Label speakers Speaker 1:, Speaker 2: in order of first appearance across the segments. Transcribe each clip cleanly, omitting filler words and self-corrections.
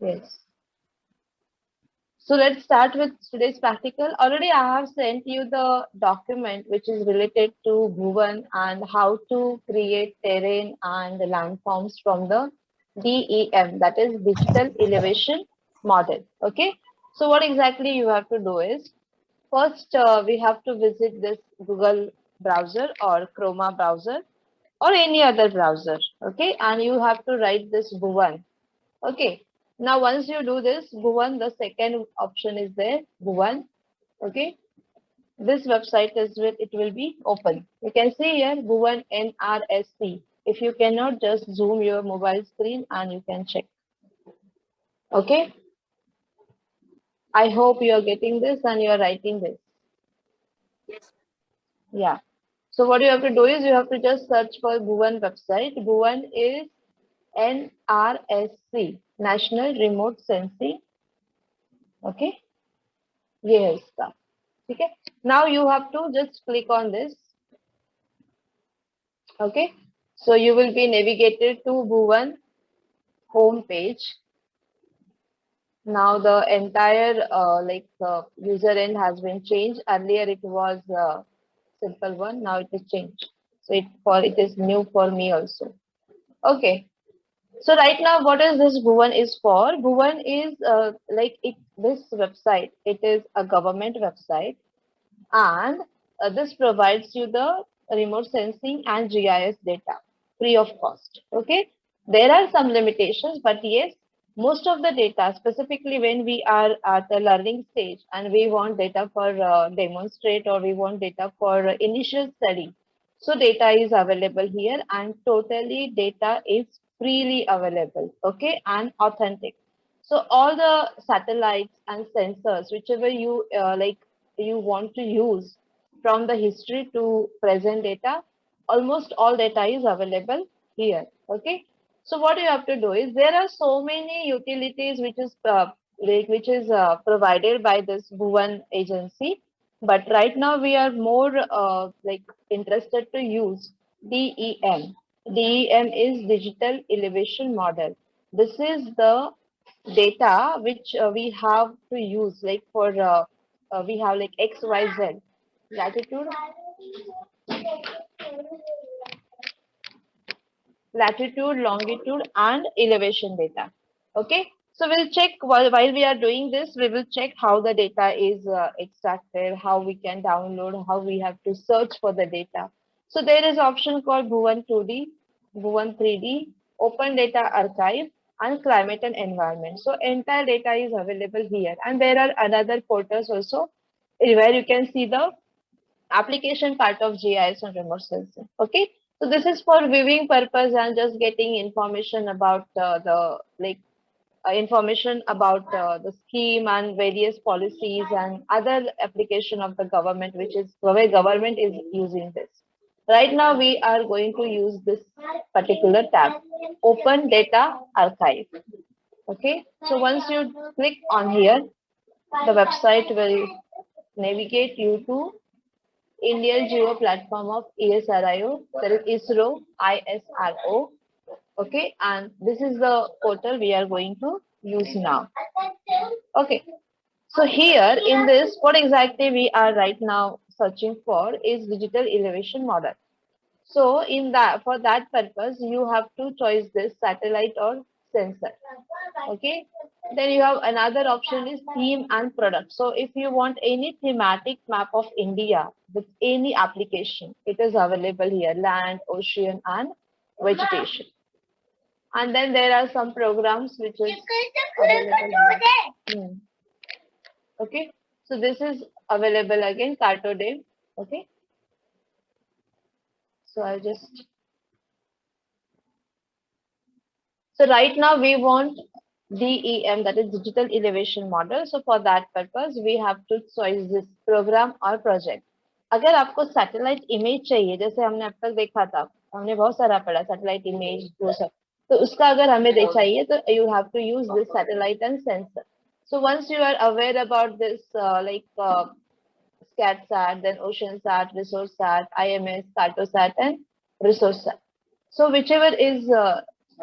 Speaker 1: Yes. So let's start with today's practical. Already I have sent you the document which is related to Bhuvan and how to create terrain and landforms from the DEM, that is Digital Elevation Model. Okay. So what exactly you have to do is, first we have to visit this Google browser or Chroma browser or any other browser. Okay. And you have to write this Bhuvan. Okay. Now, once you do this, Bhuvan, the second option is there, Bhuvan. Okay. This website is with, it will be open. You can see here, Bhuvan NRSC. If you cannot, just zoom your mobile screen and you can check. Okay. I hope you are getting this and you are writing this.
Speaker 2: Yes.
Speaker 1: Yeah. So what you have to do is you have to just search for Bhuvan website. Bhuvan is NRSC, National Remote Sensing. Okay. ये है इसका. Okay. Now you have to just click on this. Okay. So you will be navigated to Bhuvan home page. Now the entire user end has been changed. Earlier it was simple one. Now it is changed. So it is new for me also. Okay. So right now, what is this Bhuvan is for? Bhuvan is this website. It is a government website, and this provides you the remote sensing and GIS data free of cost. Okay, there are some limitations, but yes, most of the data, specifically when we are at the learning stage and we want data for demonstrate or we want data for initial study, so data is available here and totally data is freely available. Okay, and authentic. So all the satellites and sensors, whichever you you want to use from the history to present data, almost all data is available here. Okay. So what you have to do is there are so many utilities which is provided by this Bhuvan agency, but right now we are more interested to use DEM. DEM is Digital Elevation Model. This is the data which we have to use like for we have like XYZ latitude, longitude, and elevation data. Okay, so we'll check while we are doing this, we will check how the data is extracted, how we can download, how we have to search for the data. So there is option called Bhuvan 2D, Bhuvan 3D, Open Data Archive, and Climate and Environment. So entire data is available here, and there are another portals also where you can see the application part of GIS and remote sensing. Okay, so this is for viewing purpose and just getting information about information about the scheme and various policies and other application of the government, which is the way government is using this. Right now, we are going to use this particular tab, Open Data Archive. Okay, so once you click on here, the website will navigate you to Indian Geo Platform of ESRIO, that is ISRO, ISRO. Okay, and this is the portal we are going to use now. Okay, so here in this, what exactly we are right now searching for is digital elevation model. So in that, for that purpose, you have to choose this satellite or sensor. Okay. Then you have another option is theme and product. So if you want any thematic map of India with any application, it is available here, land, ocean, and vegetation. And then there are some programs which is available here. Okay. So this is available again, Cartodem. Okay. So I'll just. So right now we want DEM, that is Digital Elevation Model. So for that purpose, we have to choose this program or project. अगर आपको satellite image चाहिए, जैसे हमने अब तक देखा था, हमने बहुत सारा पढ़ा सैटेलाइट इमेज वो सब, तो उसका अगर हमें चाहिए तो you have to use this satellite and sensor. So once you are aware about this SCATSAT, then OceanSat, ResourceSat, IMS, Cartosat, and ResourceSat. So whichever is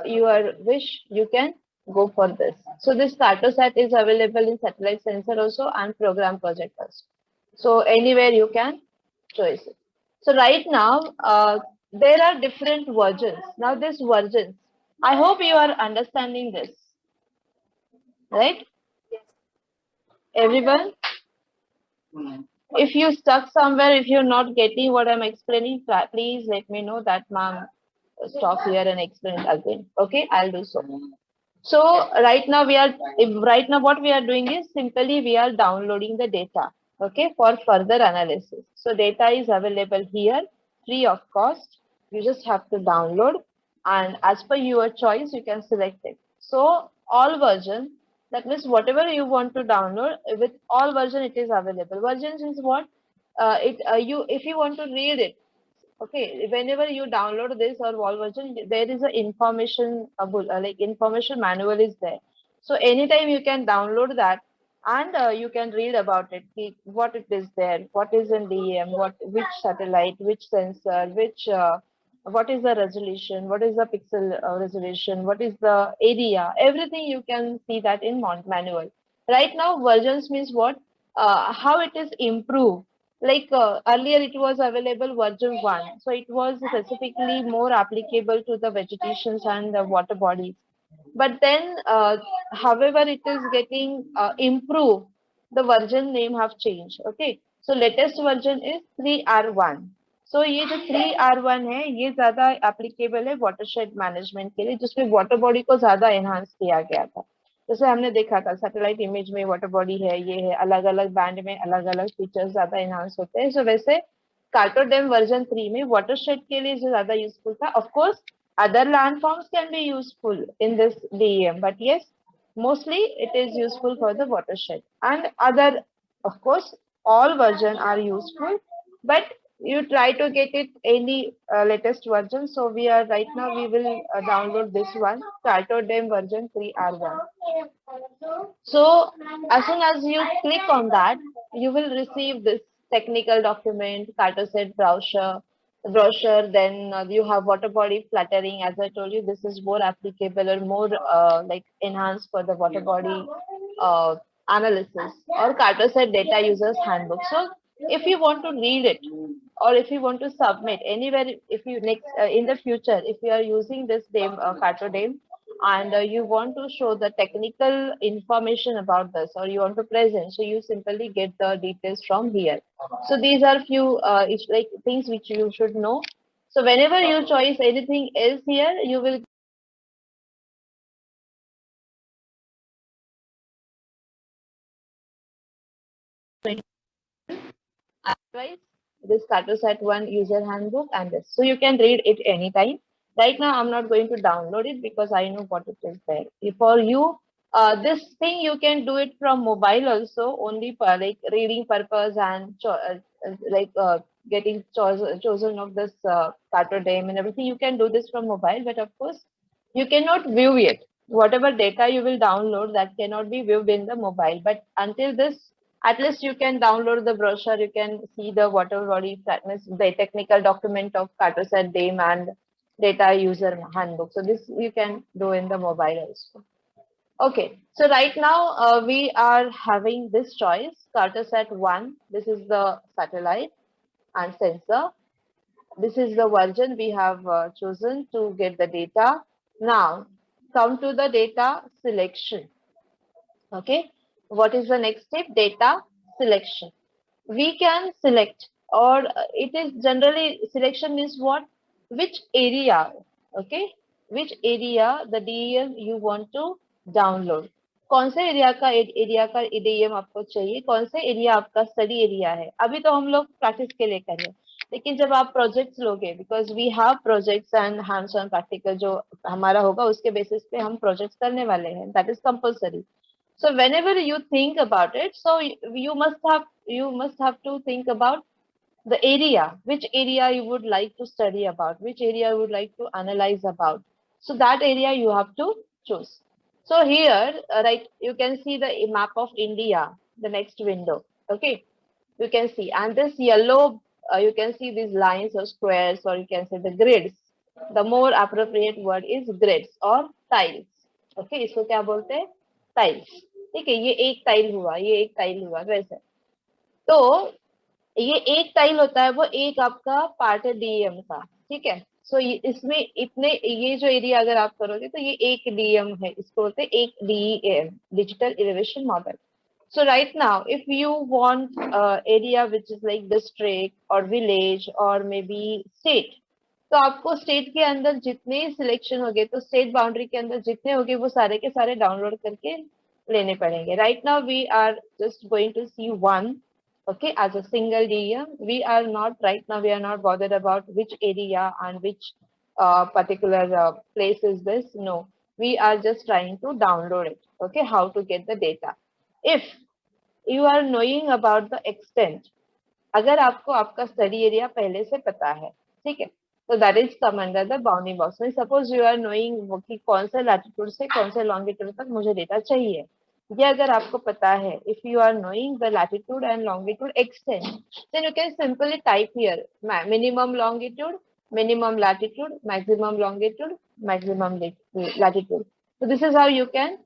Speaker 1: your wish, you can go for this. So this Cartosat is available in satellite sensor also and program project also. So anywhere you can choose it. So right now, there are different versions. Now this versions, I hope you are understanding this, right?
Speaker 2: Yes.
Speaker 1: Everyone, if you stuck somewhere, if you're not getting what I'm explaining, please let me know that, ma'am, stop here and explain it again. Okay, I'll do so. So right now what we are doing is simply we are downloading the data, okay, for further analysis. So data is available here, free of cost. You just have to download, and as per your choice, you can select it. So all version, that means whatever you want to download, with all version it is available. Versions is what? You if you want to read it, okay, whenever you download this or wall version, there is a information like information manual is there. So anytime you can download that, and you can read about it, what it is there, what is in DEM, which satellite, which sensor, which what is the resolution, what is the pixel resolution, what is the area, everything you can see that in manual. Right now versions means what? How it is improved, like earlier it was available version 1, so it was specifically more applicable to the vegetations and the water bodies. But then however it is getting improved, the version name have changed. Okay, so latest version is 3R1. So ये जो 3R1 है, ये ज्यादा applicable है watershed management के लिए, जिसमें water body को ज्यादा enhance किया गया था. जैसे हमने देखा था सैटेलाइट इमेज में वाटर बॉडी है, ये है, अलग अलग बैंड में अलग अलग फीचर्स ज्यादा एनहांस होते हैं. सो वैसे कार्टोडेम वर्जन 3 में वाटरशेड के लिए जो ज्यादा यूजफुल था. Of course other landforms can be useful in this DEM, but yes, mostly it is useful for the watershed. And other, of course, all version are useful, but you try to get it any latest version. So we are right now we will download this one, Cartodem version 3R1. So as soon as you click on that, you will receive this technical document, Cartoset brochure. Then you have water body fluttering. As I told you, this is more applicable or more like enhanced for the water body uh, analysis, or Cartoset data users handbook. So if you want to read it, or if you want to submit anywhere, if you next in the future, if you are using this DEM Cartodem, and you want to show the technical information about this, or you want to present, so you simply get the details from here. So these are few it's like things which you should know. So whenever you choose anything else here, you will otherwise this Cartosat 1 user handbook and this. So you can read it anytime. Right now, I'm not going to download it because I know what it is there. For you, this thing you can do it from mobile also, only for like reading purpose and like getting chosen of this Cartodem and everything. You can do this from mobile, but of course, you cannot view it. Whatever data you will download, that cannot be viewed in the mobile. But until this, at least you can download the brochure, you can see the water body flatness, the technical document of Cartosat DEM and data user handbook. So this you can do in the mobile also. Okay, so right now we are having this choice, Cartosat 1. This is the satellite and sensor. This is the version we have chosen to get the data. Now come to the data selection. Okay, what is the next step? Data selection. We can select, or it is generally selection means what? Which area, okay, which area the DEM you want to download. कौन से area का DEM आपको चाहिए, कौन से area आपका study area है. अभी तो हम लोग प्रैक्टिस के लिए कर रहे हैं, लेकिन जब आप प्रोजेक्ट्स लोगे, because we have projects and hands on practical जो हमारा होगा उसके बेसिस पे हम प्रोजेक्ट्स करने वाले हैं, that is compulsory. So whenever you think about it, so you must have to think about the area, which area you would like to study about, which area you would like to analyze about. So that area you have to choose. So here, right, you can see the map of India, the next window. Okay, you can see, and this yellow, you can see these lines or squares, or you can say the grids. The more appropriate word is grids or tiles. Okay, इसको क्या बोलते हैं, tiles. ठीक है, ये एक tile हुआ, ये एक टाइल हुआ, वैसे। तो ये एक टाइल होता है, वो एक आपका पार्ट है डीएम का। ठीक है, सो इसमें इतने, ये जो एरिया अगर आप करोगे तो ये एक डीएम है, इसको बोलते हैं एक DM, digital elevation model. So right now, if you want area which is like district or village or maybe state, तो आपको स्टेट के अंदर जितने सिलेक्शन होंगे, तो स्टेट बाउंड्री के अंदर जितने होंगे वो सारे के सारे डाउनलोड करके लेने पड़ेंगे। Right now we are just going to see one, okay, as a single area. We are not, right now we are not bothered about which area and which particular place is this. No, we are just trying to download it. Okay, how to get the data. If you are knowing about the extent, अगर आपको आपका study area पहले से पता है, ठीक है, तो that is come under the bounding box में। सपोज यू आर नोइंग कि कौन से लैटिट्यूड से कौन से लॉन्गिट्यूड तक मुझे डेटा चाहिए, ये अगर आपको पता है, if you are knowing the latitude and longitude extent, then you can simply type here minimum longitude, minimum latitude, maximum longitude, maximum latitude. So this is how you can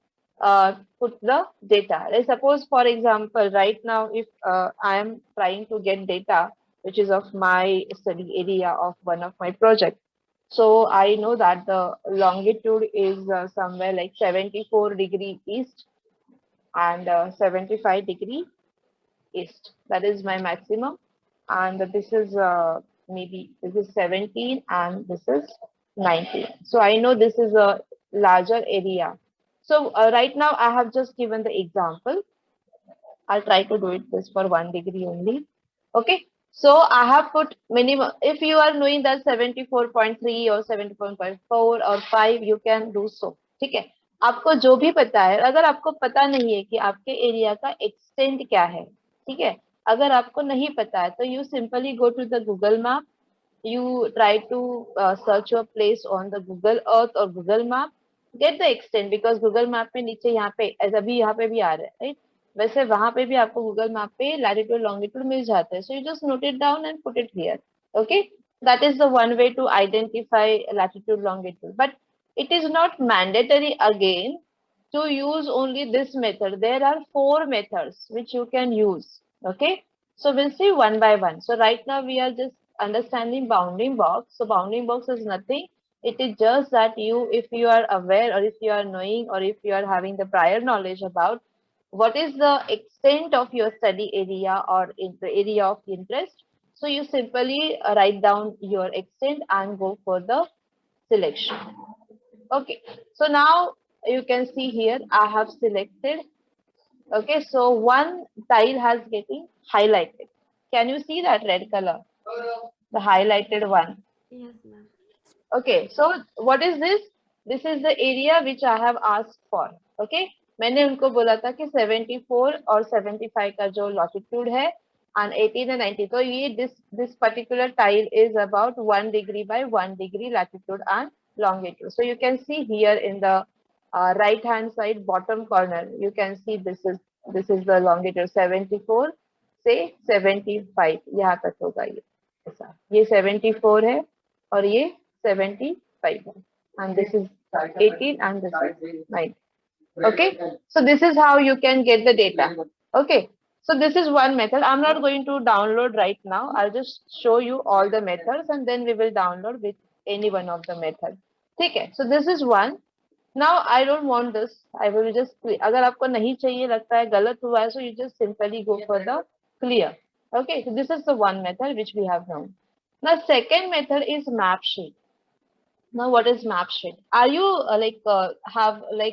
Speaker 1: put the data. Let's suppose, for example, right now, if I am trying to get data which is of my study area of one of my project, so I know that the longitude is somewhere like 74 degree east and 75 degree east. That is my maximum, and this is maybe this is 17 and this is 19. So I know this is a larger area. So right now I have just given the example. I'll try to do it this for 1 degree only. Okay. So I have put minimum. If you are knowing that 74.3 or 74.4 or 5, you can do so. ठीक है, आपको जो भी पता है, अगर आपको पता नहीं है कि आपके एरिया का एक्सटेंट क्या है, ठीक है, अगर आपको नहीं पता है, तो you simply go to the Google map, you try to search your place on the Google Earth or Google Map, get the extent, because Google Map में नीचे यहाँ पे, अभी यहाँ पे भी आ रहा है, right? वैसे वहां पे भी आपको Google Map पे latitude longitude मिल जाता है, so you just note it down and put it here. Okay, that is the one way to identify latitude longitude, but it is not mandatory again to use only this method. There are 4 methods which you can use. Okay, so we'll see one by one. So right now we are just understanding bounding box. So bounding box is nothing. It is just that you, if you are aware or if you are knowing or if you are having the prior knowledge about what is the extent of your study area or in the area of interest, so you simply write down your extent and go for the selection. Okay, so now you can see here I have selected. Okay, so one tile has getting highlighted. Can you see that red color? The highlighted one.
Speaker 2: Yes, ma'am.
Speaker 1: Okay, so what is this? This is the area which I have asked for. Okay, मैंने उनको बोला था कि 74 और 75 का जो longitude है and 18 and 90, तो ये this particular tile is about 1 degree by 1 degree latitude and longitude. So you can see here in the right hand side bottom corner, you can see this is the longitude 74 से 75, यहाँ तक होगा ये ऐसा, ये 74 है और ये 75 है, and this is 18 and this is 9. Okay, so this is how you can get the data. Okay, so this is one method. I'm not going to download right now. I'll just show you all the methods and then we will download with any one of the methods. Okay, so this is one. Now I don't want this. I will just, अगर आपको नहीं चाहिए, लगता है गलत हुआ है, so you just simply go for the clear. Okay, so this is the one method which we have known. Now second method is map sheet. Now what is map sheet? Are you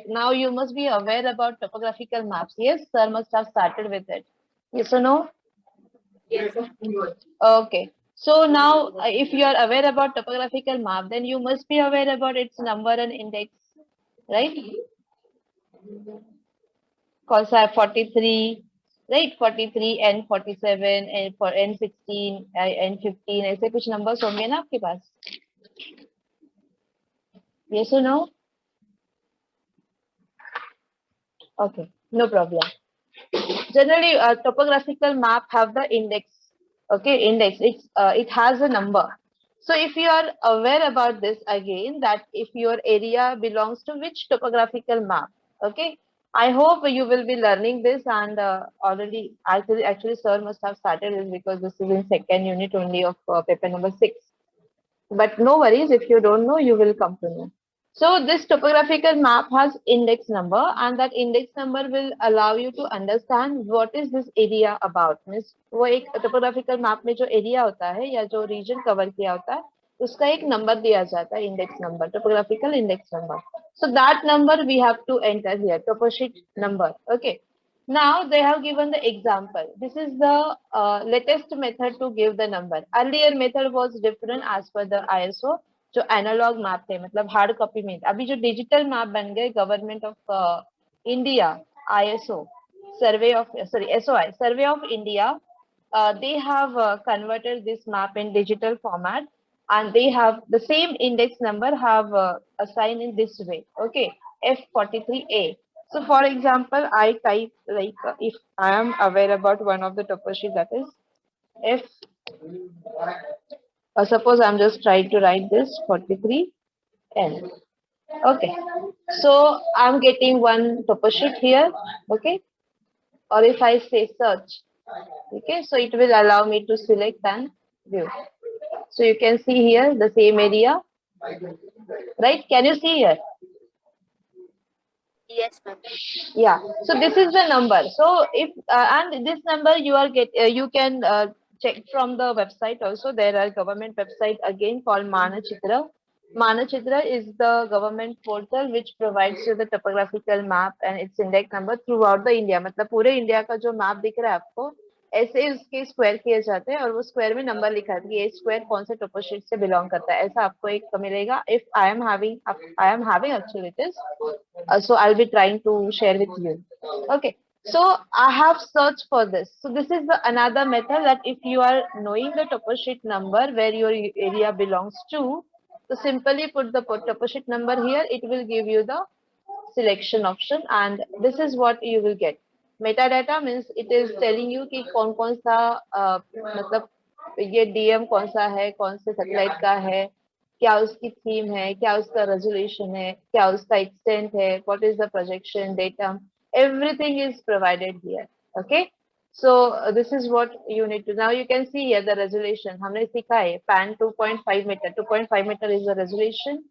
Speaker 1: now you must be aware about topographical maps. Yes, sir must have started with it. Yes or no?
Speaker 2: Yes.
Speaker 1: Okay. So now if you are aware about topographical map, then you must be aware about its number and index, right? Call 43, right? 43, N47, and for N16, N15, ऐसे कुछ numbers होंगे ना आपके पास? Yes or no? Okay, no problem. Generally, topographical map have the index. Okay, index. It has a number. So if you are aware about this again, that if your area belongs to which topographical map, okay. I hope you will be learning this, and already actually sir must have started this because this is in second unit only of paper number 6. But no worries, if you don't know, you will come to know. So this topographical map has index number, and that index number will allow you to understand what is this area about. Means वो एक topographical map में जो area होता है या जो region cover किया होता है उसका एक number दिया जाता है, index number, topographical index number. So that number we have to enter here, topo sheet number. Okay. Now they have given the example. This is the latest method to give the number. Earlier method was different as per the ISO. जो analogue map थे मतलब hard copy में, अभी जो digital map बन गए government of India ISO survey of sorry SOI survey of India, they have converted this map in digital format, and they have the same index number have assigned in this way. Okay, F43A. So for example, I type like if I am aware about one of the topography, that is F. Suppose I'm just trying to write this 43N. Okay, so I'm getting one topo sheet here. Okay, or if I say search, okay, so it will allow me to select and view. So you can see here the same area, right? Can you see here?
Speaker 2: Yes, ma'am.
Speaker 1: Yeah, so this is the number. So if and this number you are you can check from the website also. There are government website again called Manachitra. Manachitra is the government portal which provides you the topographical map and its index number throughout the India. मतलब पूरे India का जो map दिख रहा है आपको, ऐसे उसके स्क्वायर किए जाते हैं और वो स्क्वायर में नंबर लिखा है कि ये स्क्वायर कौन से टोपोशीट से बिलोंग करता है, ऐसा आपको एक मिलेगा. If I am having actually this, so I'll be trying to share with you. Okay, so I have searched for this. So this is the another method, that if you are knowing the topo sheet number where your area belongs to, so simply put the topo sheet number here, it will give you the selection option, and this is what you will get. Metadata means it is telling you कि कौन कौन सा मतलब ये DM कौन सा है, कौन से सैटेलाइट का है, क्या उसकी थीम है, क्या उसका रेजोल्यूशन है, क्या उसका एक्सटेंट है, what is the projection data, everything is provided here. Okay, so this is what you need to. Now you can see here the resolution हमने सीखा है pan 2.5 meter. 2.5 meter is the resolution.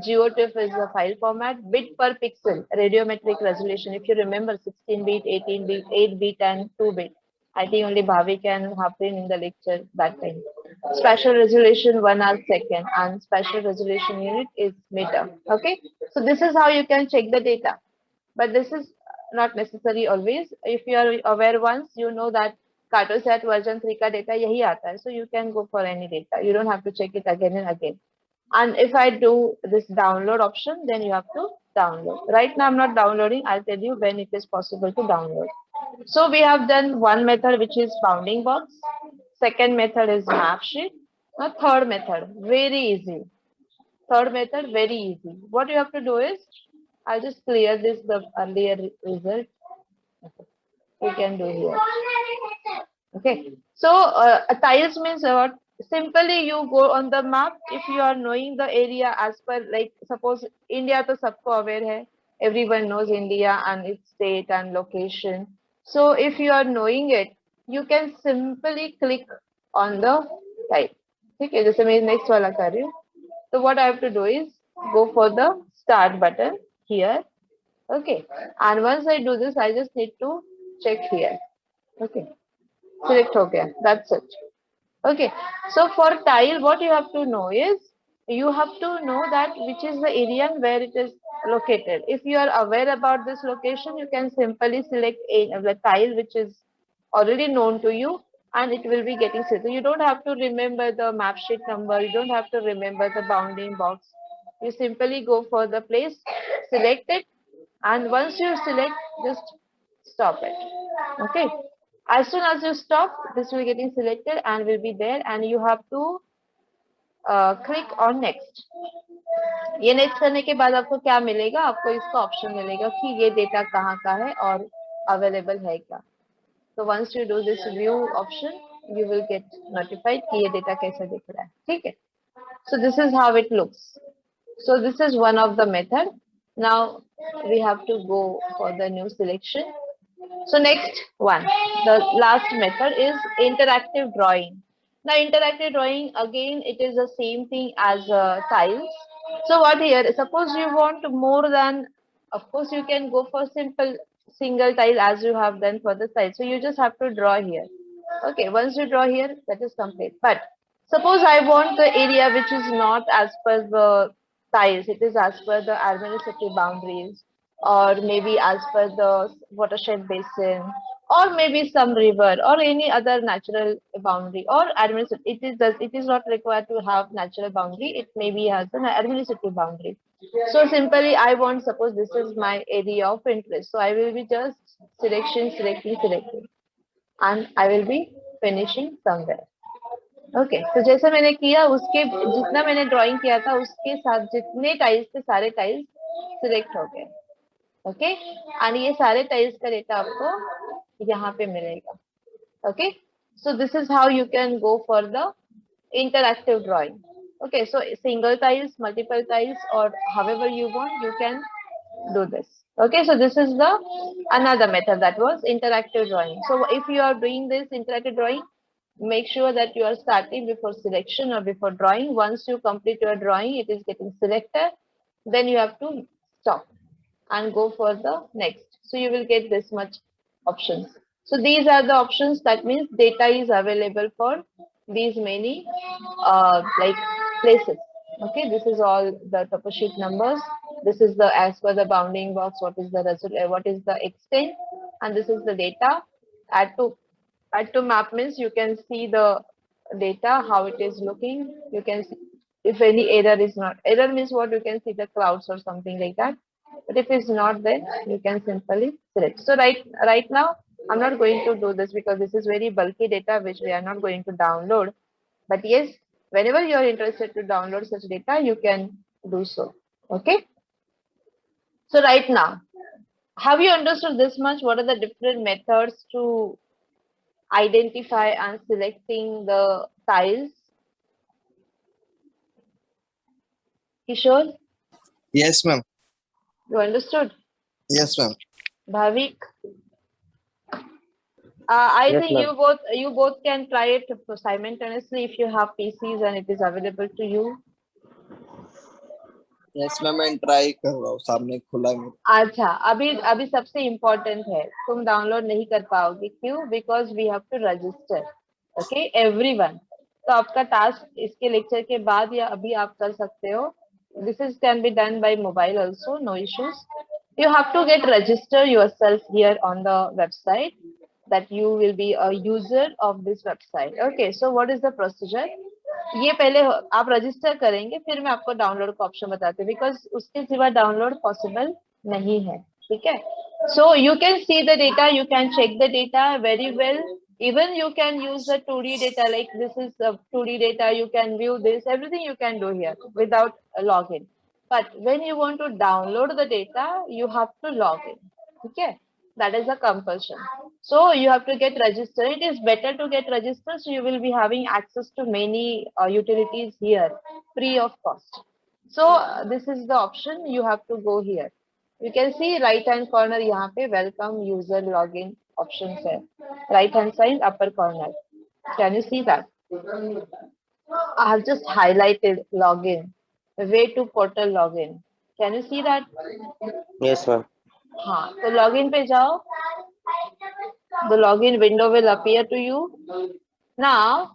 Speaker 1: GeoTIFF is the file format. Bit per pixel, radiometric resolution. If you remember, 16-bit, 18-bit, 8-bit, and 2-bit. I think only Bhavik can happen in the lecture that time. Spatial resolution 1 hour second, and spatial resolution unit is meter. Okay, so this is how you can check the data, but this is not necessary always. If you are aware once, you know that Cartosat version 3 का data यही आता है, so you can go for any data. You don't have to check it again and again. And if I do this download option, then you have to download. Right now I'm not downloading. I'll tell you when it is possible to download. So we have done one method, which is bounding box. Second method is map sheet. Now third method, very easy. Third method, very easy. What you have to do is, I'll just clear this, the earlier result. You can do here. Okay. So tiles means what? Simply you go on the map. If you are knowing the area as per, like suppose India to sabko aware hai. Everyone knows India and its state and location. So if you are knowing it, you can simply click on the tile. Okay, जैसे मैं next वाला कर रही हूँ. So what I have to do is go for the start button here. Okay, and once I do this, I just need to check here. Okay, select हो गया. That's it. Okay, so for tile, what you have to know is, you have to know that which is the area where it is located. If you are aware about this location, you can simply select the tile which is already known to you, and it will be getting set. So you don't have to remember the map sheet number. You don't have to remember the bounding box. You simply go for the place, select it, and once you select, just stop it. Okay, as soon as you stop, this will be getting selected and will be there, and you have to click on next. ये next करने के बाद आपको क्या मिलेगा, आपको इसका option मिलेगा कि ये डेटा कहाँ का है और अवेलेबल है क्या. So once you do this view option, you will get notified कि ये डेटा कैसे दिख रहा है. ठीक है. So this is how it looks. So this is one of the method. Now we have to go for the new selection. So next one, the last method is interactive drawing. Now interactive drawing, again, it is the same thing as tiles. So what here, suppose you want more than, of course you can go for simple single tile as you have done for the side. So you just have to draw here. Okay, once you draw here, that is complete. But suppose I want the area which is not as per the tiles, it is as per the administrative boundaries, or maybe as per the watershed basin, or maybe some river, or any other natural boundary, or administrative. It is not required to have natural boundary. It maybe has an administrative boundary. So simply, I want, suppose this is my area of interest. So I will be just selecting, and I will be finishing somewhere. Okay तो जैसे मैंने किया उसके जितना मैंने drawing किया था उसके साथ जितने टाइल्स थे सारे टाइल्स सिलेक्ट हो गए. ओके एंड ये सारे टाइल्स का डेटा आपको यहाँ पे मिलेगा. Okay so this is how you can go for the interactive drawing. Okay, so single tiles, multiple tiles, or however you want, you can do this. Okay, so this is the another method, that was interactive drawing. So if you are doing this interactive drawing, make sure that you are starting before selection or before drawing. Once you complete your drawing, it is getting selected, then you have to stop and go for the next. So you will get this much options. So these are the options, that means data is available for these many like places. Okay, this is all the topo sheet numbers. This is the as per the bounding box, what is the result, what is the extent, and this is the data. Add to map means you can see the data, how it is looking. You can see if any error is not. Error means what, you can see the clouds or something like that. But if it's not there, you can simply select. So right now, I'm not going to do this because this is very bulky data which we are not going to download. But yes, whenever you are interested to download such data, you can do so. Okay. So right now, have you understood this much? What are the different methods to identify and selecting the tiles? Kishore,
Speaker 3: Yes, ma'am.
Speaker 1: you understood?
Speaker 3: Yes, ma'am.
Speaker 1: Bhavik, I
Speaker 4: Yes,
Speaker 1: think
Speaker 4: ma'am.
Speaker 1: you both can try it simultaneously if you have PCs and it is available to you.
Speaker 3: Yes, ma'am. मैं try कर रहा हूँ, सामने खुला है.
Speaker 1: अच्छा, अभी अभी सबसे इम्पोर्टेंट है, तुम डाउनलोड नहीं कर पाओगे. क्यों? Because we have to register. Okay everyone. तो आपका टास्क इसके लेक्चर के बाद या अभी आप कर सकते हो. This is can be done by mobile also, no issues. You have to get register yourself here on the website, that you will be a user of this website. Okay, so what is the procedure? ये पहले आप register करेंगे, फिर मैं आपको download का option बताती हूँ, बिकॉज उसके सिवा डाउनलोड पॉसिबल नहीं है. ठीक है. So you can see the data, you can check the data very well. Even you can use the 2D data, like this is the 2D data, you can view this, everything you can do here without a login. But when you want to download the data, you have to log in. Okay, that is a compulsion. So you have to get registered. It is better to get registered, so you will be having access to many utilities here free of cost. So this is the option. You have to go here. You can see right hand corner यहाँ पे welcome user login options है. Right hand side upper corner. Can you see that? I have just highlighted login. Way to portal login. Can you see that?
Speaker 4: Yes, ma'am.
Speaker 1: हाँ, तो login पे जाओ. The login window will appear to you. Now,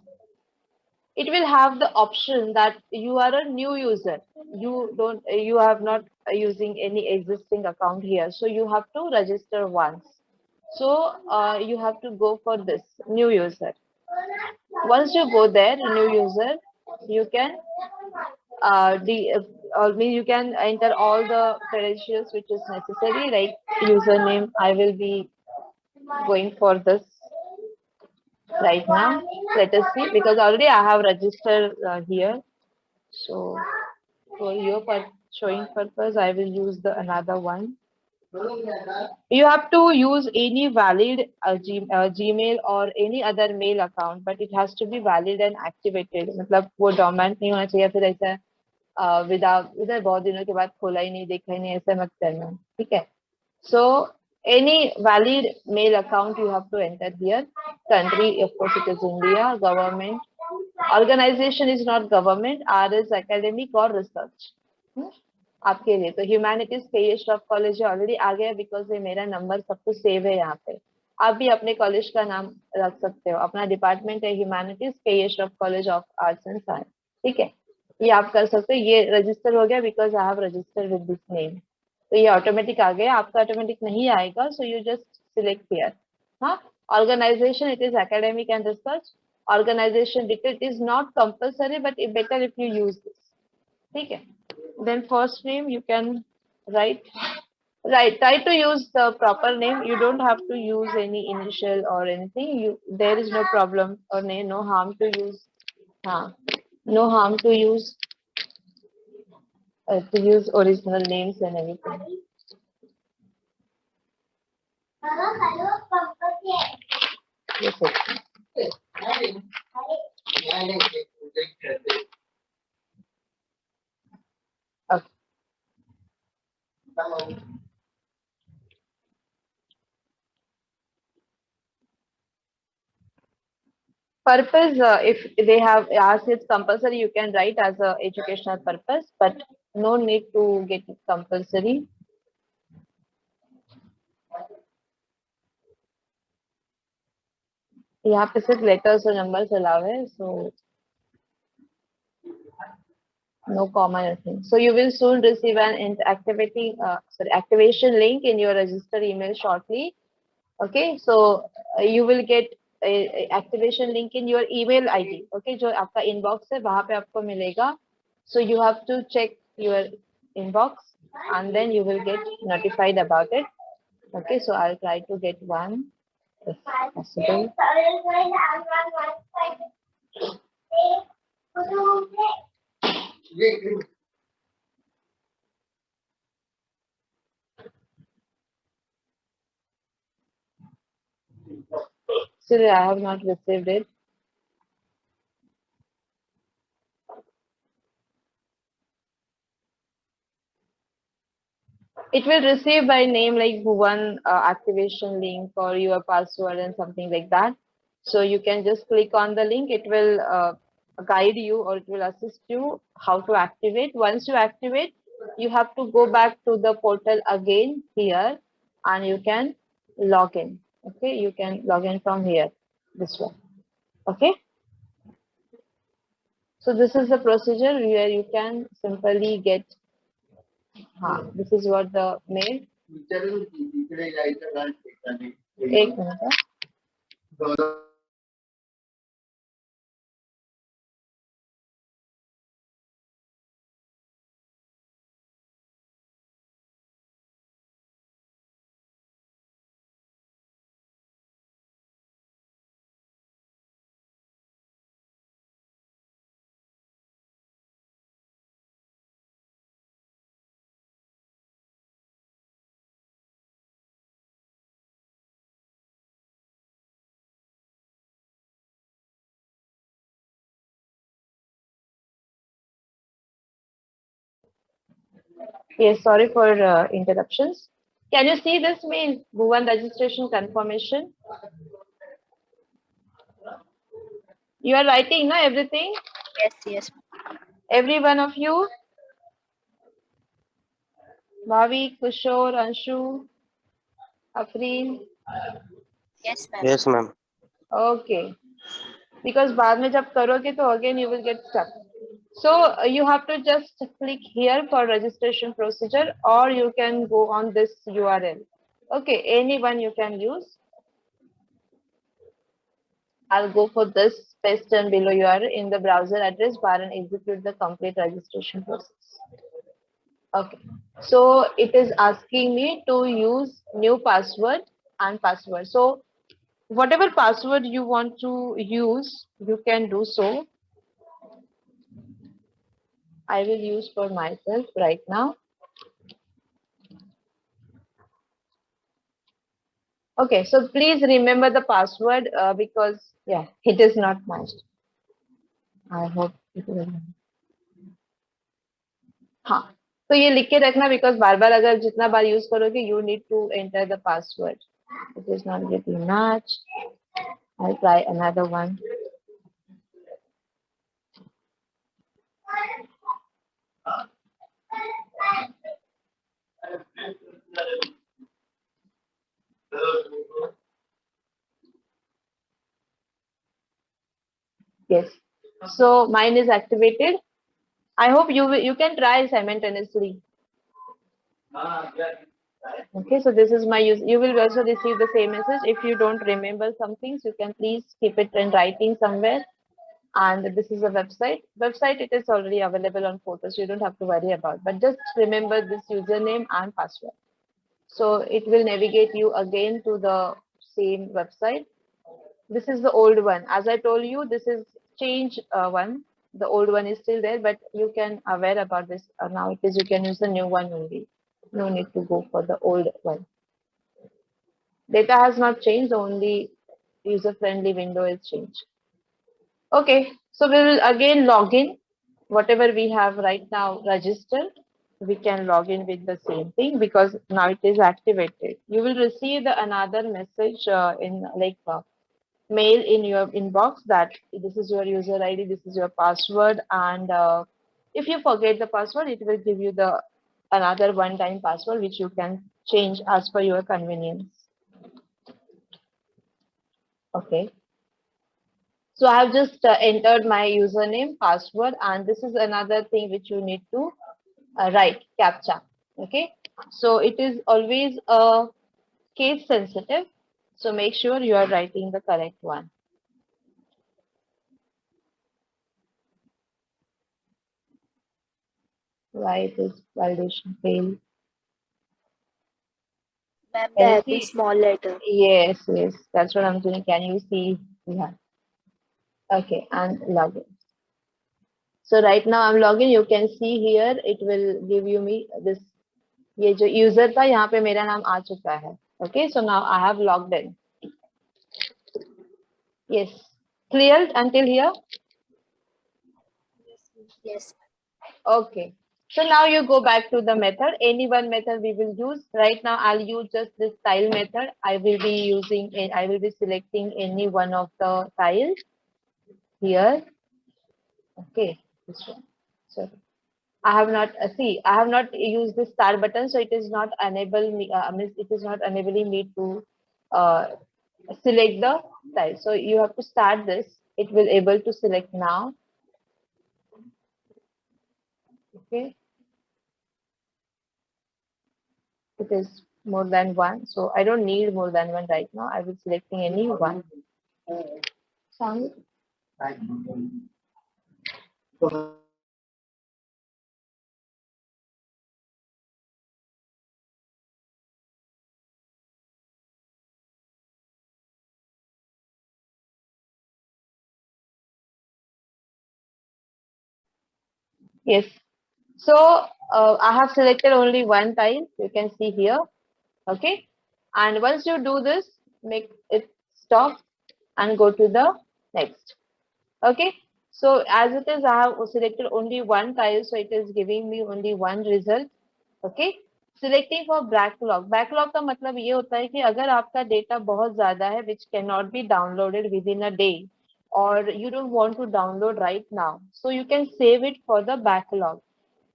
Speaker 1: it will have the option that you are a new user. You have not using any existing account here. So you have to register once. So you have to go for this new user. Once you go there, new user, you can you can enter all the credentials which is necessary, like username. I will be going for this right now. Let us see, because already I have registered here. So for your showing purpose, I will use the another one. You have to use any valid Gmail or any other mail account, but it has to be valid and activated. मतलब वो dormant नहीं होना चाहिए, फिर ऐसा without बहुत दिनों के बाद खोला ही नहीं, देखा ही नहीं, ऐसा मत करना, ठीक है? So any valid mail account you have to enter here. Country, of course, it is India. Government, organization is not government. R is academic or research. आपके लिए तो ह्यूमैनिटीज के श्रॉफ कॉलेज ऑलरेडी आ गया, बिकॉज ये मेरा नंबर सब कुछ save है यहाँ पे। आप भी अपने कॉलेज का नाम रख सकते हो, अपना डिपार्टमेंट है ह्यूमैनिटीज के Shroff college of arts and science, ठीक है? ये आप कर सकते हो। ये रजिस्टर हो गया because I have registered with this name, तो ये ऑटोमेटिक आ गया। आपका ऑटोमेटिक नहीं आएगा, so you just select here. हाँ, organisation it is academic and research. Organisation detail is not compulsory, but it better if you use this, ठीक है? Then first name you can write, try to use the proper name. You don't have to use any initial or anything. There is no problem or no harm to use. No harm to use original names and everything. Yes, sir. Okay. Purpose, if they have asked it's compulsory, you can write as a educational purpose, but no need to get it compulsory. यहाँ पे सिर्फ letters और numbers allowed है, so no comma nothing. So you will soon receive an activation link in your register email shortly. Okay, so you will get a activation link in your email ID. Okay, जो आपका inbox है वहाँ पे आपको मिलेगा. So you have to check your inbox and then you will get notified about it. Okay, so I'll try to get one if possible. Still, I have not received it. It will receive by name like Bhuvan activation link or your password and something like that. So you can just click on the link. It will guide you or it will assist you how to activate. Once you activate, you have to go back to the portal again here and you can log in. Okay, you can log in from here, this one. Okay. So this is the procedure where you can simply get, this is what the mail. एक minute है। Yes, sorry for interruptions. Can you see this mail, Bhuvan registration confirmation? You are writing, no, everything?
Speaker 2: Yes, yes.
Speaker 1: Every one of you? Bhavi, Kushor, Anshu, Afreen?
Speaker 2: Yes, ma'am.
Speaker 4: Yes, ma'am.
Speaker 1: Okay. Because बाद में जब करोगे तो again you will get stuck. So you have to just click here for registration procedure or you can go on this URL. Okay, anyone you can use. I'll go for this paste and below URL in the browser address bar and execute the complete registration process. Okay, so it is asking me to use new password and password. So whatever password you want to use, you can do so. I will use for myself right now. Okay, so please remember the password because yeah, it is not matched. I hope it will. हाँ, तो ये लिख के रखना because बार बार अगर जितना बार use करोगे you need to enter the password. It is not getting matched. I'll try another one. Yes. So mine is activated. I hope you can try simultaneously. Okay, so this is my use. You will also receive the same message. If you don't remember some things, you can please keep it in writing somewhere. And this is a website. Website, it is already available on photos. You don't have to worry about. But just remember this username and password. So it will navigate you again to the same website. This is the old one. As I told you, this is change one. The old one is still there, but you can aware about this now. It is you can use the new one only. No need to go for the old one. Data has not changed. Only user-friendly window is changed. Okay, so we will again log in. Whatever we have right now registered, we can log in with the same thing because now it is activated. You will receive another message in like mail in your inbox that this is your user ID, this is your password, and if you forget the password, it will give you the another one-time password which you can change as per your convenience. Okay. So I have just entered my username, password, and this is another thing which you need to write, CAPTCHA. Okay. So it is always case sensitive. So make sure you are writing the correct one. Why this validation fail?
Speaker 2: Ma'am, the
Speaker 1: Can you
Speaker 2: app
Speaker 1: see?
Speaker 2: is small letter.
Speaker 1: Yes, yes, that's what I'm doing. Can you see? Yeah. Okay, and login. So right now I'm logging. You can see here it will give you me this. ये जो user था यहाँ पे मेरा नाम आ चुका है. Okay, so now I have logged in. Yes, clear until here.
Speaker 2: Yes.
Speaker 1: Okay. So now you go back to the method. Any one method we will use. Right now I'll use just this tile method. I will be selecting any one of the tiles here. Okay, this one. So I have not I have not used the star button, so it is not enable me. It is not enabling me to uh, select the tile. So you have to start this. It will able to select now. Okay, it is more than one, so I don't need more than one right now. I will selecting any one. Sound? Yes. So I have selected only one tile. You can see here. Okay, and once you do this, make it stop and go to the next. Okay, so as it is, I have selected only one tile, so it is giving me only one result. Okay, selecting for backlog. Backlog का मतलब ये होता है कि अगर आपका data बहुत ज्यादा है which cannot be downloaded within a day or you don't want to download right now, so you can save it for the backlog.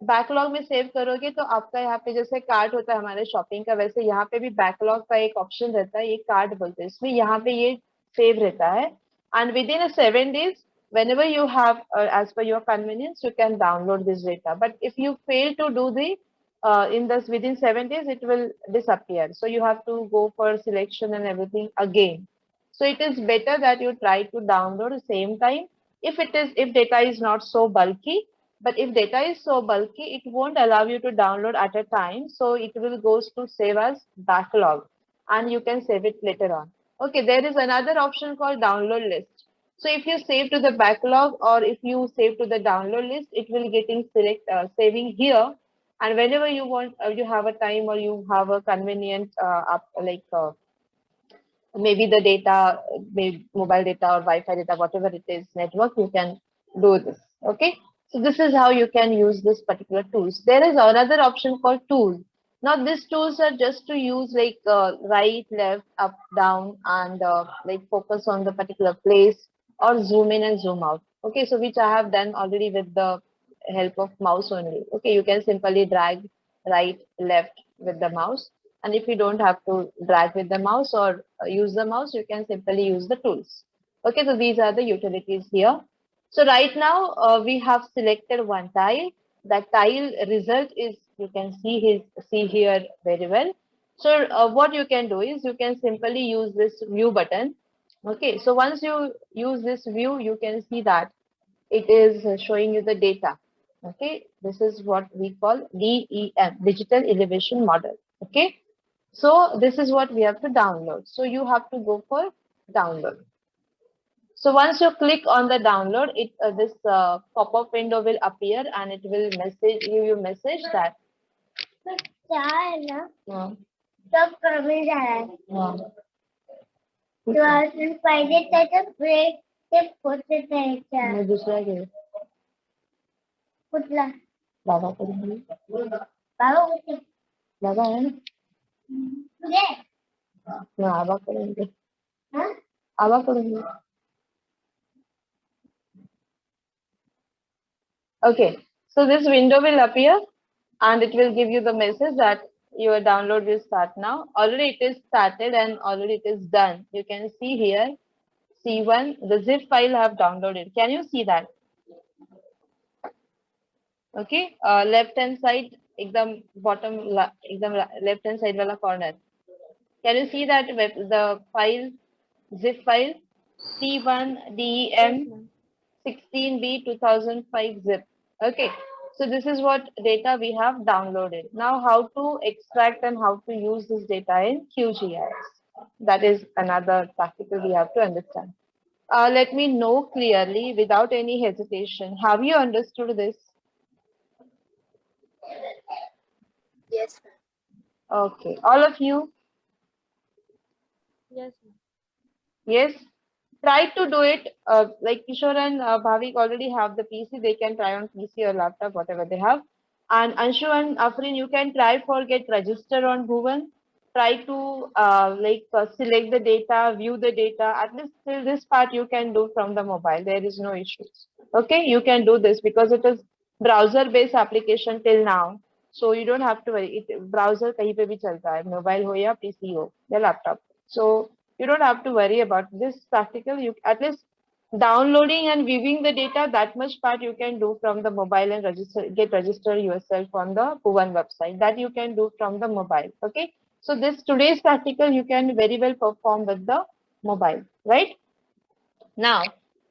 Speaker 1: Backlog में सेव करोगे तो आपका यहाँ पे जैसे कार्ट होता है हमारे शॉपिंग का, वैसे यहाँ पे भी बैकलॉग का एक ऑप्शन रहता है, ये कार्ट बोलते हैं, इसमें यहाँ पे ये सेव रहता है and within a 7 days whenever you have as per your convenience you can download this data, but if you fail to do the in this within 7 days it will disappear, so you have to go for selection and everything again. So it is better that you try to download the same time if data is not so bulky. But if data is so bulky, it won't allow you to download at a time. So it will goes to save as backlog and you can save it later on. Okay, there is another option called download list. So if you save to the backlog or if you save to the download list, it will getting saving here. And whenever you want, you have a time or you have a convenient maybe the data, maybe mobile data or Wi-Fi data, whatever it is, network, you can do this. Okay. So this is how you can use this particular tools. There is another option called tool. Now these tools are just to use like right, left, up, down, and like focus on the particular place or zoom in and zoom out. Okay, so which I have done already with the help of mouse only. Okay, you can simply drag right, left with the mouse. And if you don't have to drag with the mouse or use the mouse, you can simply use the tools. Okay, so these are the utilities here. So right now we have selected one tile. That tile result is, you can see here very well. So what you can do is you can simply use this view button. Okay, so once you use this view, you can see that it is showing you the data. Okay, this is what we call DEM, Digital Elevation Model. Okay, so this is what we have to download. So you have to go for download. So once you click on the download, it this pop-up window will appear and it will give you message that uh,
Speaker 4: सब कमी झालाय
Speaker 1: uh,
Speaker 4: अजून पाहिजे त्याचं break ते होते त्याच्या
Speaker 1: मैं दूसरा घे
Speaker 4: कुठला
Speaker 1: बाबा करून घे.
Speaker 4: बाबा कुठे
Speaker 1: बाबा आहे ना
Speaker 4: तुझे
Speaker 1: मग आबा करून घे.
Speaker 4: हा
Speaker 1: आबा करून घे. Okay, so this window will appear and it will give you the message that your download will start now. Already it is started and already it is done. You can see here C1, the zip file I have downloaded. Can you see that? Okay, left hand side, एकदम bottom, एकदम left hand side वाला corner. Can you see that the file, zip file C1DEM 16B 2005 zip? Okay, so this is what data we have downloaded. Now how to extract and how to use this data in QGIS. That is another practical we have to understand. Let me know clearly without any hesitation. Have you understood this?
Speaker 2: Yes, ma'am.
Speaker 1: Okay, all of you?
Speaker 2: Yes, ma'am.
Speaker 1: Yes? Try to do it like Kishore and Bhavik already have the PC. They can try on PC or laptop, whatever they have. And Anshu and Afrin, you can try for get register on Bhuvan. Try to select the data, view the data. At least till this part you can do from the mobile. There is no issues. Okay, you can do this because it is browser-based application till now. So you don't have to worry. Browser kahin pe bhi chalta hai, mobile ho ya PC ho ya laptop. So you don't have to worry about this practical. You at least downloading and viewing the data, that much part you can do from the mobile and get register yourself on the Bhuvan website. That you can do from the mobile. Okay, so this today's practical you can very well perform with the mobile, right? Now,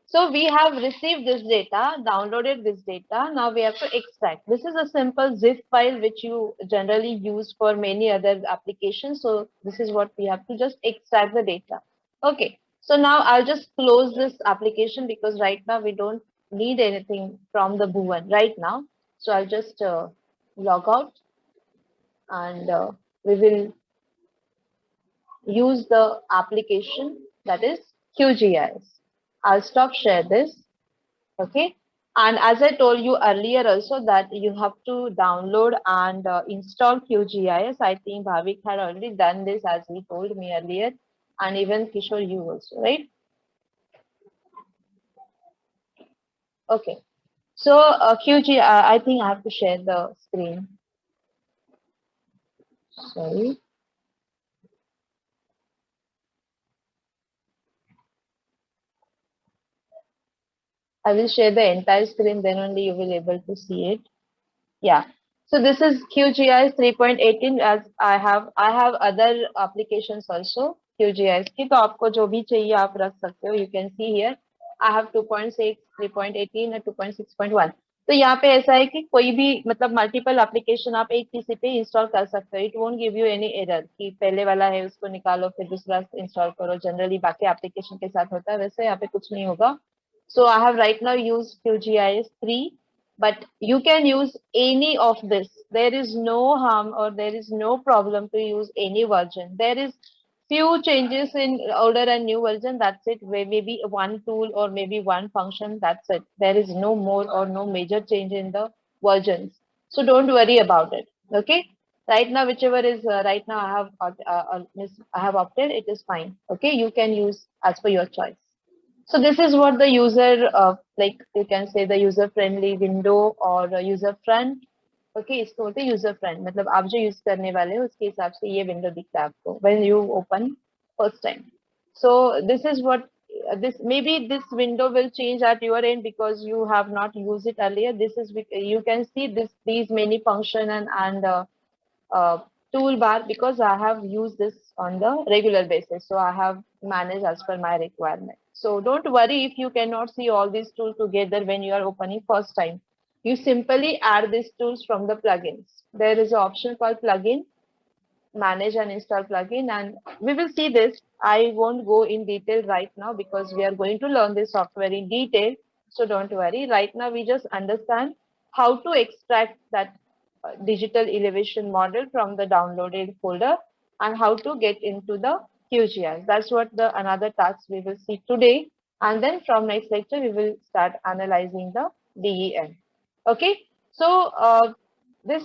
Speaker 1: so we have received this data, downloaded this data. Now we have to extract. This is a simple zip file which you generally use for many other applications. So this is what we have to just extract the data. Okay. So now I'll just close this application because right now we don't need anything from the Bhuvan right now. So I'll just log out and we will use the application that is QGIS. I'll stop share this. Okay. And as I told you earlier also that you have to download and install QGIS. I think Bhavik had already done this as he told me earlier. And even Kishore, you also, right? Okay. So QGIS, I think I have to share the screen. Sorry. I will share the entire screen, then only you will able to see it. Yeah. So this is QGIS 3.18 as I have other applications also QGIS की तो आपको जो भी चाहिए आप रख सकते हो. You can see here I have 2.6, 3.18 और 2.6.1. तो यहाँ पे ऐसा है कि कोई भी मतलब मल्टीपल एप्लीकेशन आप एक पीसी पे इंस्टॉल कर सकते हो. It won't give you any error कि पहले वाला है उसको निकालो फिर दूसरा इंस्टॉल करो. जनरली बाकी एप्लीकेशन के साथ होता है, वैसे यहाँ पे कुछ नहीं होगा. So I have right now used QGIS 3, but you can use any of this. There is no harm or there is no problem to use any version. There is few changes in older and new version. That's it. Maybe one tool or maybe one function. That's it. There is no more or no major change in the versions. So don't worry about it. Okay. Right now, whichever is right now I have opted. It is fine. Okay. You can use as per your choice. So this is what the user like you can say the user friendly window or user front. Okay इसको बोलते हैं user friend मतलब आप जो use करने वाले हो उसके हिसाब से ये विंडो दिखता है आपको when you open first time so this is what this maybe this window will change at your end because you have not used it earlier. This is you can see these many function and uh, toolbar because I have used this on the regular basis, so I have managed as per my requirement. So don't worry if you cannot see all these tools together when you are opening first time. You simply add these tools from the plugins. There is an option called plugin, manage and install plugin, and we will see this. I won't go in detail right now because we are going to learn this software in detail. So don't worry. Right now, we just understand how to extract that digital elevation model from the downloaded folder and how to get into the QGIS. That's what the another task we will see today. And then from next lecture, we will start analyzing the DEM. Okay. So this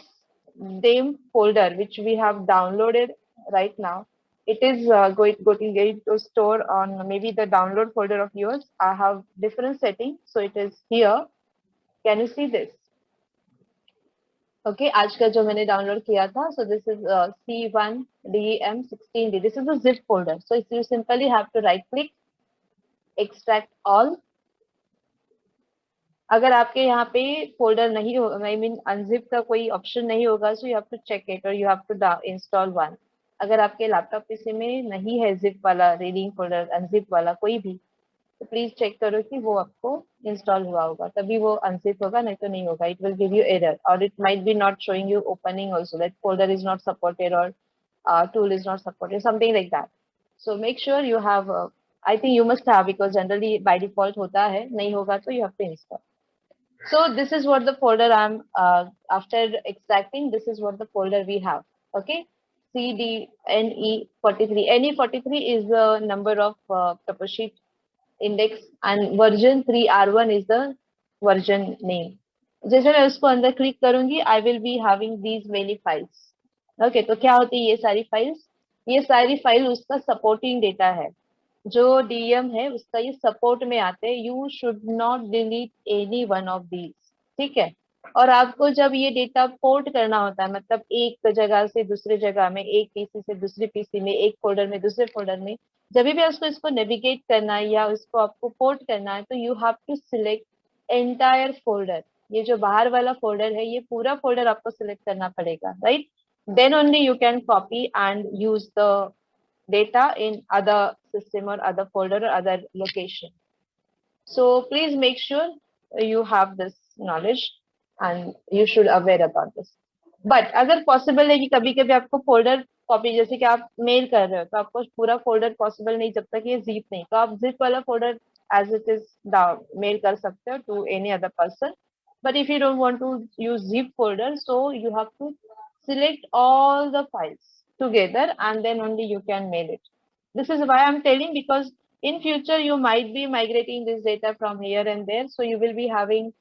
Speaker 1: DEM folder, which we have downloaded right now, it is going to store on maybe the download folder of yours. I have different settings. So it is here. Can you see this? Okay, आज का जो मैंने download किया था, so this is C1 DEM16D. This is a zip folder. So if you simply have to right click, extract all. अगर आपके यहाँ पे फोल्डर नहीं हो, I mean unzip का कोई ऑप्शन नहीं होगा, so you have to check it or you have to install one. अगर आपके लैपटॉप पीसी में नहीं है जिप वाला रीडिंग फोल्डर अनजिप वाला कोई भी, तो प्लीज चेक करो कि वो आपको इंस्टॉल हुआ होगा, तभी वो अनजिप होगा, नहीं तो नहीं होगा. It will give you error और it might be not showing you opening also, that folder is not supported और tool is not supported, something like that. So make sure you have I think you must have because generally by default होता है, नहीं होगा तो you have to install. So this is what the folder I'm after extracting, this is what the folder we have. Okay, CDNE43. NE43 is the number of Toposheet index and version 3R1 is the version name. जैसे मैं उसको अंदर click करूंगी, I will be having these many files. Okay, तो क्या होती है ये सारी फाइल्स? ये सारी फाइल उसका सपोर्टिंग डेटा है. जो डीएम है उसका ये सपोर्ट में आते हैं. You should not delete any one of these. ठीक है. और आपको जब ये डेटा पोर्ट करना होता है, मतलब एक जगह से दूसरे जगह में, एक पीसी से दूसरे पीसी में, एक फोल्डर में दूसरे फोल्डर में, जब भी आपको इसको नेविगेट करना है या उसको आपको पोर्ट करना है, तो you have to select entire folder. ये जो बाहर वाला फोल्डर है, ये पूरा फोल्डर आपको सिलेक्ट करना पड़ेगा, right? Then only you can copy and use the data in other system or other folder or other location. So please make sure you have this knowledge and you should aware about this. But अगर possible है कि कभी कभी आपको folder copy, जैसे कि आप mail कर रहे हो तो आपको पूरा folder possible नहीं जब तक ये zip नहीं, तो आप zip वाला folder as it is down mail कर सकते हो to any other person. But if you don't want to use zip folder, so you have to select all the files together and then only you can mail it. This is why I'm telling, because in future you might be migrating this data from here and there, so you will be having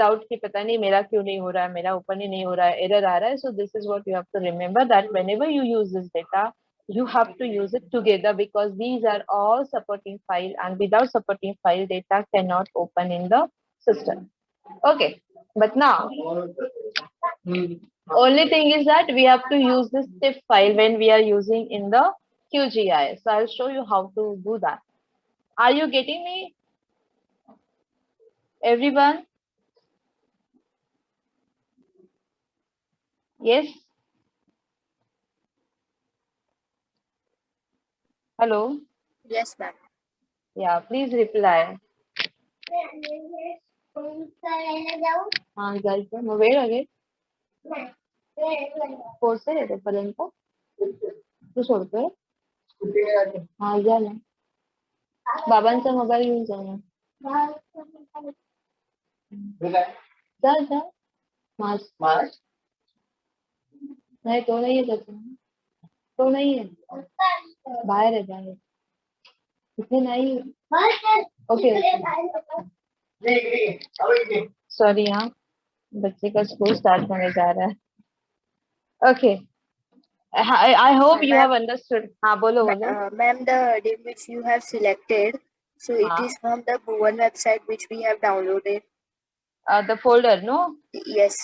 Speaker 1: doubt कि पता नहीं मेरा क्यों नहीं हो रहा है, मेरा ओपन ही नहीं हो रहा है, एरर आ रहा है. So this is what you have to remember, that whenever you use this data, you have to use it together because these are all supporting file and without supporting file, data cannot open in the system. Okay, but now only thing is that we have to use this TIFF file when we are using in the QGIS. So I'll show you how to do that. Are you getting me? Everyone? Yes? Hello?
Speaker 2: Yes, ma'am.
Speaker 1: Yeah, please reply. हाँ guys, mobile आ गए. Four से रहते पर्यंत तू सोडतोय. हाँ जा ना, बाबांचा मोबाईल घेऊन जा ना. जा जा. मास्क नहीं तो नहीं है, तो नहीं है. बाहर है बाहर, इतने नहीं। ओके सॉरी, हाँ बच्चे का स्कूल स्टार्ट होने जा रहा है। Okay, I hope you have
Speaker 2: Ma'am,
Speaker 1: understood. हाँ बोलो बोलो।
Speaker 2: ma'am, the dim which you have selected, so it
Speaker 1: हाँ
Speaker 2: is from the Bhuvan website which we have downloaded.
Speaker 1: The folder no,
Speaker 2: Yes.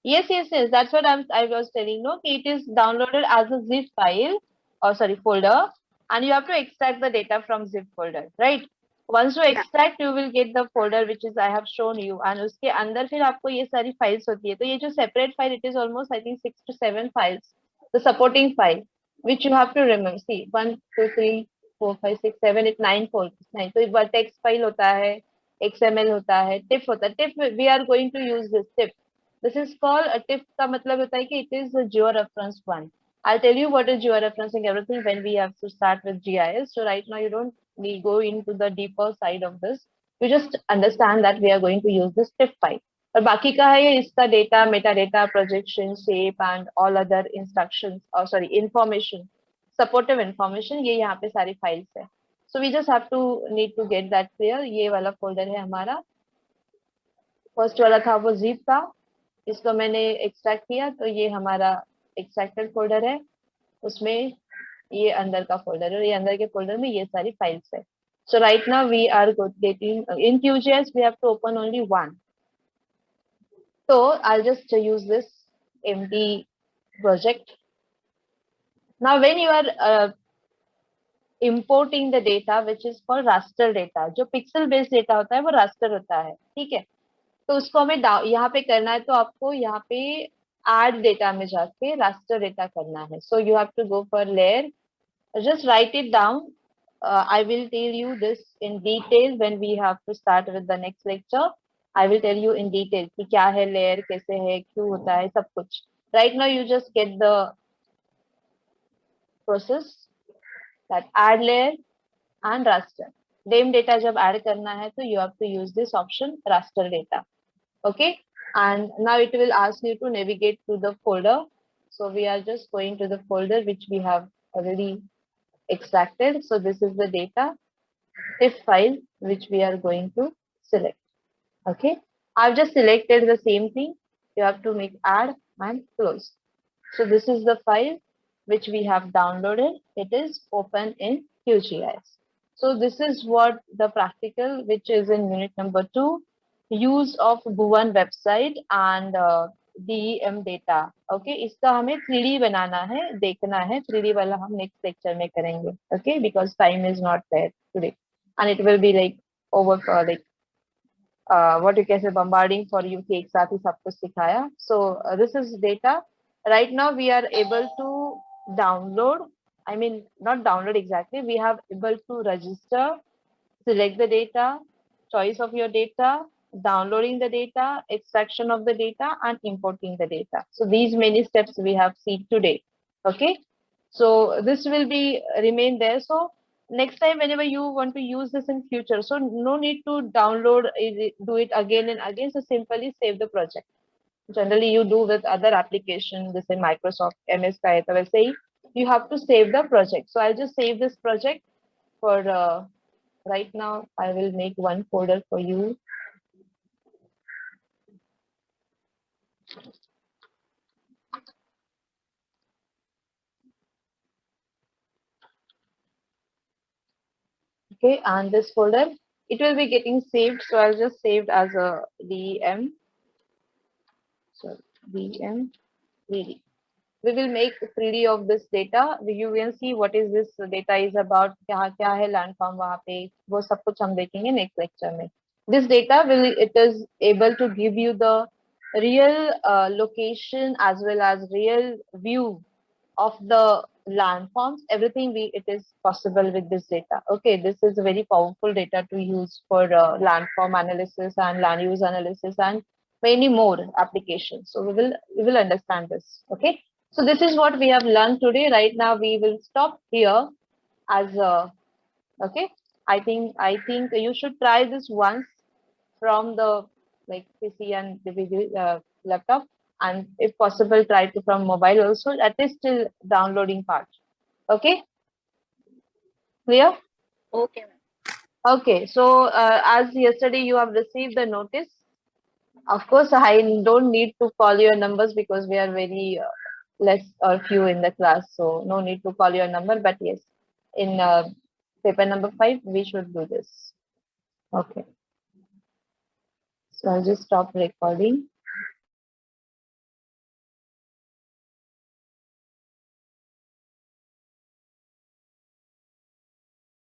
Speaker 1: yes, that's what I was telling, no, it is downloaded as a zip file, or sorry folder, and you have to extract the data from zip folder, right? Once you
Speaker 2: Yeah.
Speaker 1: extract you will get the folder which is I have shown you, and उसके अंदर फिर आपको ये सारी files होती है। तो ये जो separate file, it is almost I think 6 to 7 files, the supporting file which you have to remember. See 1 2 3 4 5 6 7 8 9 folders, नहीं तो एक बार text file होता है, XML होता है, TIFF होता है। TIFF we are going to use this TIFF. This is called a TIFF का मतलब होता है कि it is a georeference one. I'll tell you what is georeferencing everything when we have to start with GIS. So right now you don't need go into the deeper side of this. You just understand that we are going to use this TIFF file. और बाकी का है ये इसका data, metadata, projection, shape and all other instructions or sorry information, supportive information, ये यहाँ पे सारी files है. So we just have to need to get that clear. ये वाला folder है हमारा. First वाला था वो zip का, इसको मैंने एक्सट्रैक्ट किया तो ये हमारा एक्सट्रैक्टेड फोल्डर है, उसमें ये अंदर का फोल्डर है, ये अंदर के फोल्डर में ये सारी फाइल्स है। So right now we are getting in QGIS we have to open only one, so I'll just use this empty project. Now when you are importing the data which is called raster data, जो pixel based data होता है वो raster होता है, ठीक है? तो उसको हमें यहाँ पे करना है, तो आपको यहाँ पे add data में जाके raster data करना है. So you have to go for layer, just write it down. I will tell you this in detail when we have to start with the next lecture. I will tell you in detail कि क्या है layer, कैसे है, क्यों होता है, सब कुछ. Right now you just get the process that add layer and raster. Dim data जब add करना है तो you have to use this option raster data. Okay, and now it will ask you to navigate to the folder. So we are just going to the folder which we have already extracted. So this is the data TIFF file which we are going to select. Okay, I've just selected the same thing. You have to make add and close. So this is the file which we have downloaded. It is open in QGIS. So this is what the practical, which is in unit number 2, use of Bhuvan website and DEM data. Okay, इसका हमें 3D बनाना है, देखना है. 3D वाला हम next lecture में करेंगे. Okay, because time is not there today, and it will be like over for like what you can say bombarding for you कि एक साथ ही सब कुछ सिखाया. So this is data. Right now we are able to download. I mean not download exactly. We have able to register, select the data, choice of your data, downloading the data, extraction of the data, and importing the data. So these many steps we have seen today. Okay, so this will be remain there. So next time whenever you want to use this in future, so no need to download it, do it again and again. So simply save the project. Generally you do with other applications, this in Microsoft MS का है तो वैसे ही you have to save the project. So I'll just save this project for right now. I will make one folder for you. Okay, and this folder, it will be getting saved. So I'll just save as a DEM. So DEM 3D. We will make 3D of this data. You will see what is this data is about. क्या क्या है landform वहाँ पे, वो सब कुछ हम देखेंगे next lecture में. This data it is able to give you the real location as well as real view of the landforms. Everything it is possible with this data. Okay, this is a very powerful data to use for landform analysis and land use analysis and many more applications. So we will understand this. Okay, so this is what we have learned today. Right now we will stop here as okay. I think you should try this once from the like PC and the laptop, and if possible try to from mobile also, at least still downloading part. Okay, Clear?
Speaker 2: Okay, ma'am.
Speaker 1: Okay, so as yesterday you have received the notice. Of course, I don't need to call your numbers because we are very less or few in the class, so no need to call your number. But yes, in paper number 5, we should do this. Okay. So I'll just stop recording.